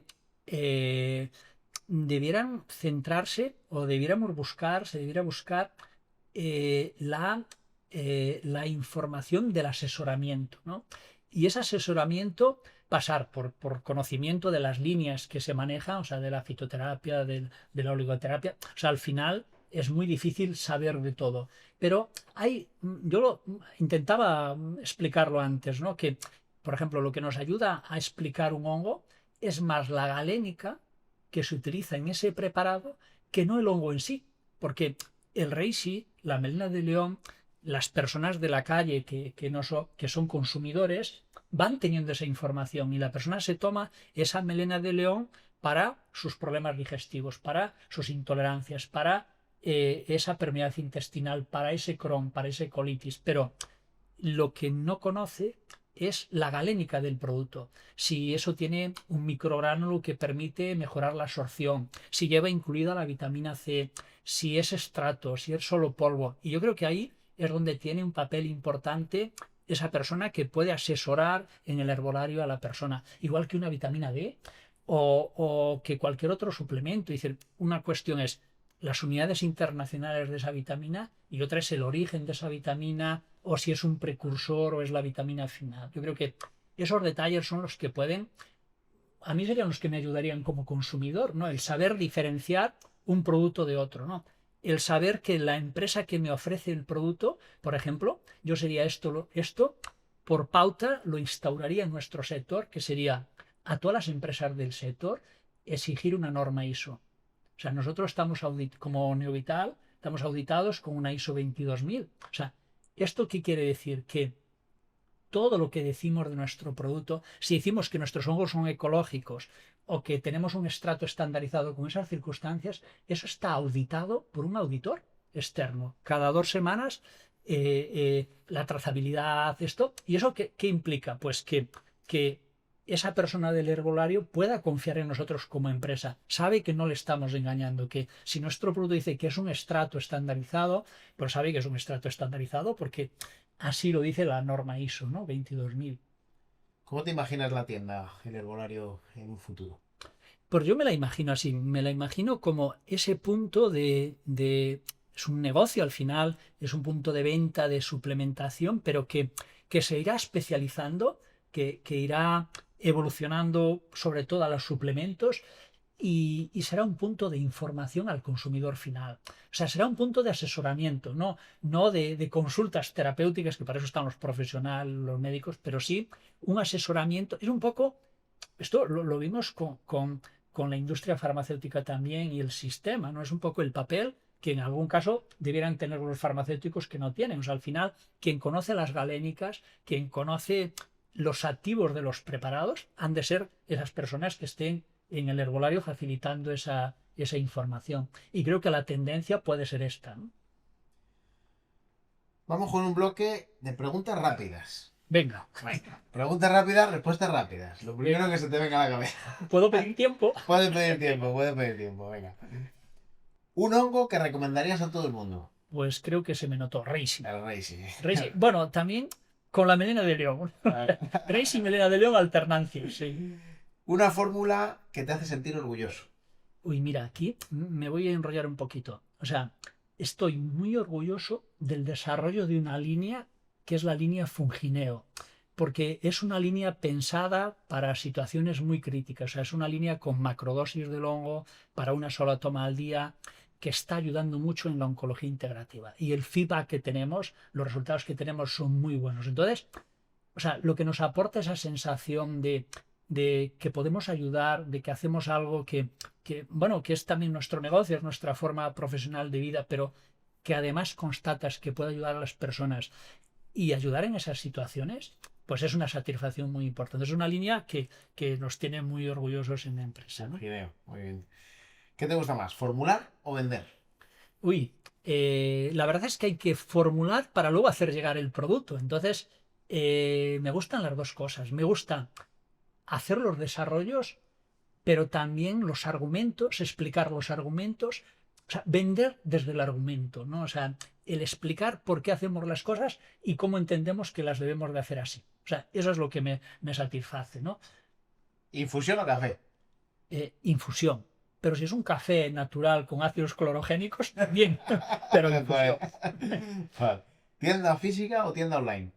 debieran centrarse o se debiera buscar la información del asesoramiento, ¿no? Y ese asesoramiento pasar por conocimiento de las líneas que se manejan, o sea, de la fitoterapia, de la oligoterapia. O sea, al final es muy difícil saber de todo. Pero intentaba explicarlo antes, ¿no? Que, por ejemplo, lo que nos ayuda a explicar un hongo es más la galénica que se utiliza en ese preparado que no el hongo en sí. Porque el reishi, la melena de león, las personas de la calle que son consumidores van teniendo esa información y la persona se toma esa melena de león para sus problemas digestivos, para sus intolerancias, para esa permeabilidad intestinal, para ese Crohn, para ese colitis. Pero lo que no conoce es la galénica del producto. Si eso tiene un microgránulo que permite mejorar la absorción, si lleva incluida la vitamina C, si es extracto, si es solo polvo. Y yo creo que ahí es donde tiene un papel importante esa persona que puede asesorar en el herbolario a la persona, igual que una vitamina D o que cualquier otro suplemento. Es decir, una cuestión es las unidades internacionales de esa vitamina y otra es el origen de esa vitamina o si es un precursor o es la vitamina final. Yo creo que esos detalles son los que pueden, a mí serían los que me ayudarían como consumidor, ¿no? El saber diferenciar un producto de otro, ¿no? El saber que la empresa que me ofrece el producto, por ejemplo, yo sería esto por pauta lo instauraría en nuestro sector, que sería a todas las empresas del sector exigir una norma ISO. O sea, nosotros estamos como Neovital, estamos auditados con una ISO 22000. O sea, ¿esto qué quiere decir? Que todo lo que decimos de nuestro producto, si decimos que nuestros hongos son ecológicos o que tenemos un extracto estandarizado con esas circunstancias, eso está auditado por un auditor externo. Cada 2 semanas la trazabilidad, esto. ¿Y eso qué implica? Pues que esa persona del herbolario pueda confiar en nosotros como empresa. Sabe que no le estamos engañando, que si nuestro producto dice que es un extracto estandarizado, pues sabe que es un extracto estandarizado porque así lo dice la norma ISO, ¿no? 22000.
¿Cómo te imaginas la tienda, el herbolario, en un futuro?
Pues yo me la imagino así, me la imagino como ese punto es un negocio al final, es un punto de venta, de suplementación, pero que se irá especializando, que irá evolucionando sobre todo a los suplementos y será un punto de información al consumidor final. O sea, será un punto de asesoramiento, no de consultas terapéuticas, que para eso están los profesionales, los médicos, pero sí un asesoramiento. Es un poco, esto lo vimos con la industria farmacéutica también y el sistema, ¿no? Es un poco el papel que en algún caso debieran tener los farmacéuticos que no tienen. O sea, al final, quien conoce las galénicas, quien conoce los activos de los preparados, han de ser esas personas que estén en el herbolario facilitando esa información. Y creo que la tendencia puede ser esta, ¿no?
Vamos con un bloque de preguntas rápidas.
Venga.
Preguntas rápidas, respuestas rápidas. Lo primero que se te venga a la cabeza.
¿Puedo pedir tiempo?
Puedes pedir tiempo, venga. Un hongo que recomendarías a todo el mundo.
Pues creo que se me notó. Reishi.
El Reishi.
Reishi. Bueno, también con la melena de león. Reishi y melena de león, alternancia, sí.
Una fórmula que te hace sentir orgulloso.
Uy, mira, aquí me voy a enrollar un poquito. O sea, estoy muy orgulloso del desarrollo de una línea que es la línea Fungineo, porque es una línea pensada para situaciones muy críticas. O sea, es una línea con macrodosis del hongo para una sola toma al día que está ayudando mucho en la oncología integrativa. Y el feedback que tenemos, los resultados que tenemos son muy buenos. Entonces, o sea, lo que nos aporta esa sensación de que podemos ayudar, de que hacemos algo bueno, que es también nuestro negocio, es nuestra forma profesional de vida, pero que además constatas que puede ayudar a las personas y ayudar en esas situaciones, pues es una satisfacción muy importante. Es una línea que nos tiene muy orgullosos en la empresa, ¿no?
Muy bien. ¿Qué te gusta más, formular o vender?
Uy, la verdad es que hay que formular para luego hacer llegar el producto. Entonces, me gustan las dos cosas. Me gusta hacer los desarrollos, pero también los argumentos, explicar los argumentos, o sea, vender desde el argumento, ¿no? O sea, el explicar por qué hacemos las cosas y cómo entendemos que las debemos de hacer así. O sea, eso es lo que me satisface, ¿no?
¿Infusión o café?
Infusión. Pero si es un café natural con ácidos clorogénicos, bien, pero infusión.
Vale. ¿Tienda física o tienda online?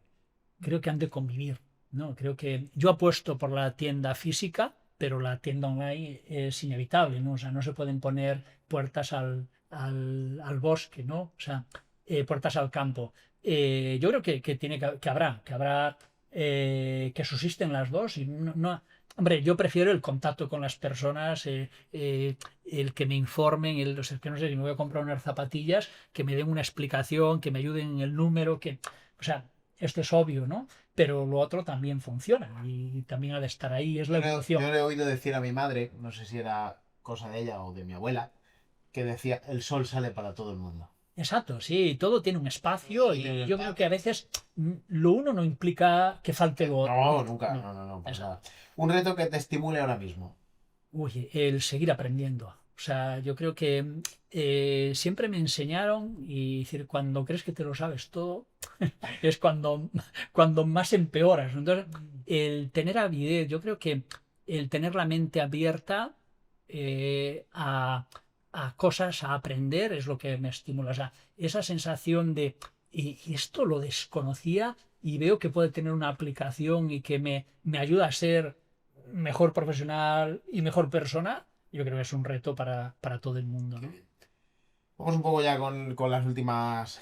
Creo que han de convivir, ¿no? Creo que yo apuesto por la tienda física, pero la tienda online es inevitable, ¿no? O sea, no se pueden poner puertas al bosque, ¿no? O sea, puertas al campo. Yo creo que habrá que subsisten las dos y hombre, yo prefiero el contacto con las personas, el que me informen, que no sé si me voy a comprar unas zapatillas, que me den una explicación, que me ayuden en el número, o sea, esto es obvio, ¿no? Pero lo otro también funciona y también ha de estar ahí, es la evolución.
Yo le he oído decir a mi madre, no sé si era cosa de ella o de mi abuela, que decía, el sol sale para todo el mundo.
Exacto, sí, todo tiene un espacio y yo creo que a veces lo uno no implica que falte lo otro.
No, nunca,
No,
no, para
exacto.
nada. Un reto que te estimule ahora mismo.
Uy, el seguir aprendiendo. O sea, yo creo que siempre me enseñaron y decir, cuando crees que te lo sabes todo, es cuando más empeoras. Entonces, el tener avidez, yo creo que el tener la mente abierta a cosas, a aprender, es lo que me estimula. O sea, esa sensación de, y esto lo desconocía y veo que puede tener una aplicación y que me ayuda a ser mejor profesional y mejor persona, yo creo que es un reto para todo el mundo, ¿no?
Vamos un poco ya con las últimas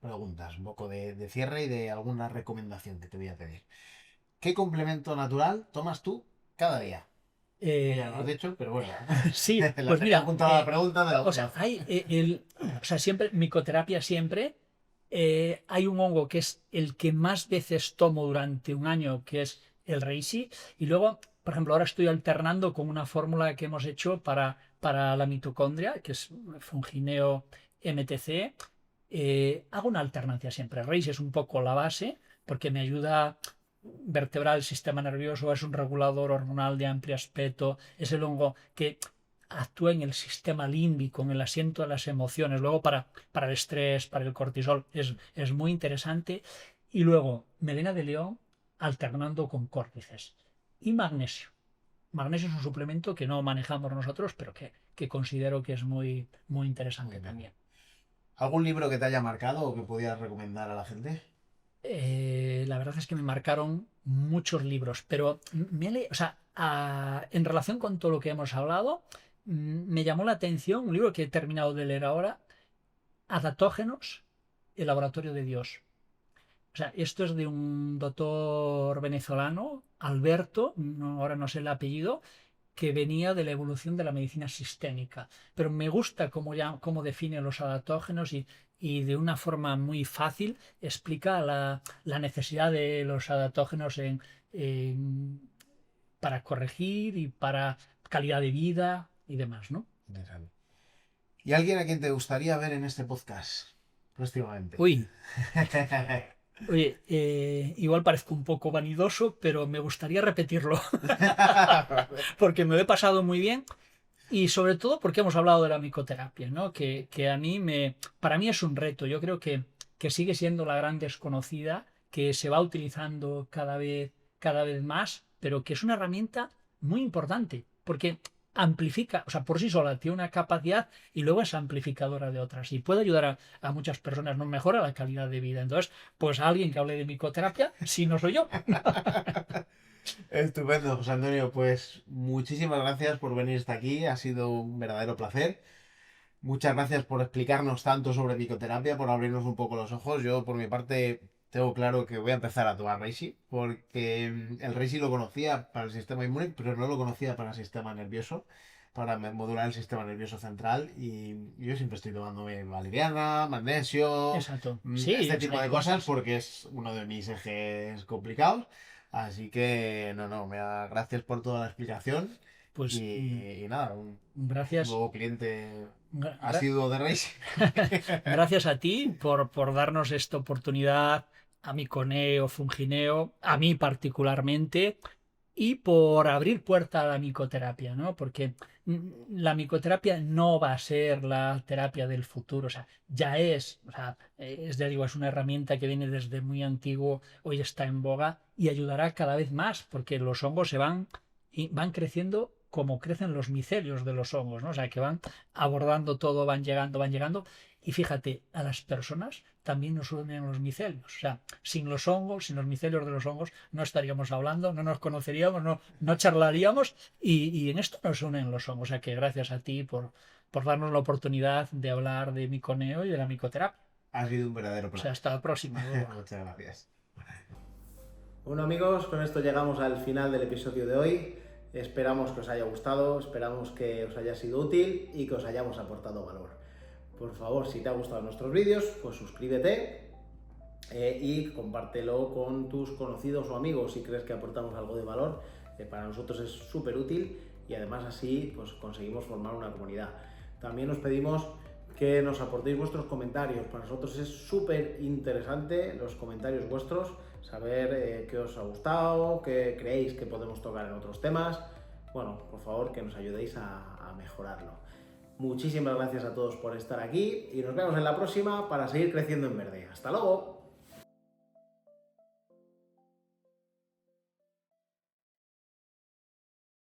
preguntas, un poco de cierre y de alguna recomendación que te voy a pedir. ¿Qué complemento natural tomas tú cada día? Ya lo has
Eh,
dicho, pero bueno.
sí,
La
pues
tenía
mira,
apuntada la pregunta de la
o sea, hay o sea, siempre, micoterapia siempre, hay un hongo que es el que más veces tomo durante un año, que es el reishi, y luego, por ejemplo, ahora estoy alternando con una fórmula que hemos hecho para la mitocondria, que es Fungineo MTC. Hago una alternancia siempre. El reishi es un poco la base, porque me ayuda vertebrar el sistema nervioso, es un regulador hormonal de amplio aspecto, es el hongo que actúa en el sistema límbico, en el asiento de las emociones, luego para el estrés, para el cortisol, es muy interesante. Y luego, melena de león alternando con córtices. Y magnesio. Magnesio es un suplemento que no manejamos nosotros, pero que considero que es muy, muy
Muy
interesante
bien.
también.
¿Algún libro que te haya marcado o que pudieras recomendar a la gente?
La verdad es que me marcaron muchos libros, pero o sea, en relación con todo lo que hemos hablado, me llamó la atención un libro que he terminado de leer ahora, Adatógenos, el laboratorio de Dios. O sea, esto es de un doctor venezolano, Alberto, ahora no sé el apellido, que venía de la evolución de la medicina sistémica. Pero me gusta cómo define los adaptógenos y de una forma muy fácil explica la necesidad de los adaptógenos para corregir y para calidad de vida y demás, ¿no?
Interesante. ¿Y alguien a quien te gustaría ver en este podcast próximamente?
Uy, oye, igual parezco un poco vanidoso, pero me gustaría repetirlo porque me lo he pasado muy bien. Y sobre todo porque hemos hablado de la micoterapia, ¿no? Que a mí para mí es un reto. Yo creo que sigue siendo la gran desconocida, que se va utilizando cada vez más, pero que es una herramienta muy importante, porque amplifica, o sea, por sí sola tiene una capacidad y luego es amplificadora de otras y puede ayudar a muchas personas, no mejora la calidad de vida. Entonces, pues alguien que hable de micoterapia, si no soy yo.
Estupendo, José Antonio. Pues muchísimas gracias por venir hasta aquí. Ha sido un verdadero placer. Muchas gracias por explicarnos tanto sobre psicoterapia, por abrirnos un poco los ojos. Yo, por mi parte, tengo claro que voy a empezar a tomar Reishi, porque el Reishi lo conocía para el sistema inmune, pero no lo conocía para el sistema nervioso, para modular el sistema nervioso central. Y yo siempre estoy tomándome valeriana, magnesio,
Exacto. Sí,
este
o sea,
tipo de cosas, porque es uno de mis ejes complicados. Así que, gracias por toda la explicación.
pues
Y nada, un
gracias.
nuevo cliente
Gra-
asiduo de Reishi.
Gracias a ti por darnos esta oportunidad, a mi coneo, fungineo, a mí particularmente, y por abrir puerta a la micoterapia, ¿no? Porque la micoterapia no va a ser la terapia del futuro, o sea, ya es, o sea, ya digo, es una herramienta que viene desde muy antiguo, hoy está en boga y ayudará cada vez más, porque los hongos van creciendo como crecen los micelios de los hongos, ¿no? O sea, que van abordando todo, van llegando. Y fíjate, a las personas también nos unen los micelios. O sea, sin los hongos, sin los micelios de los hongos, no estaríamos hablando, no nos conoceríamos, no charlaríamos. Y en esto nos unen los hongos. O sea, que gracias a ti por darnos la oportunidad de hablar de miconeo y de la micoterapia.
Ha sido un verdadero
O sea,
placer.
hasta la próxima.
Muchas gracias. Bueno amigos, con esto llegamos al final del episodio de hoy. Esperamos que os haya gustado, esperamos que os haya sido útil y que os hayamos aportado valor. Por favor, si te han gustado nuestros vídeos, pues suscríbete y compártelo con tus conocidos o amigos si crees que aportamos algo de valor. Para nosotros es súper útil y además así pues conseguimos formar una comunidad. También os pedimos que nos aportéis vuestros comentarios. Para nosotros es súper interesante los comentarios vuestros, saber qué os ha gustado, qué creéis que podemos tocar en otros temas. Bueno, por favor, que nos ayudéis a mejorarlo. Muchísimas gracias a todos por estar aquí y nos vemos en la próxima para seguir creciendo en verde. ¡Hasta luego!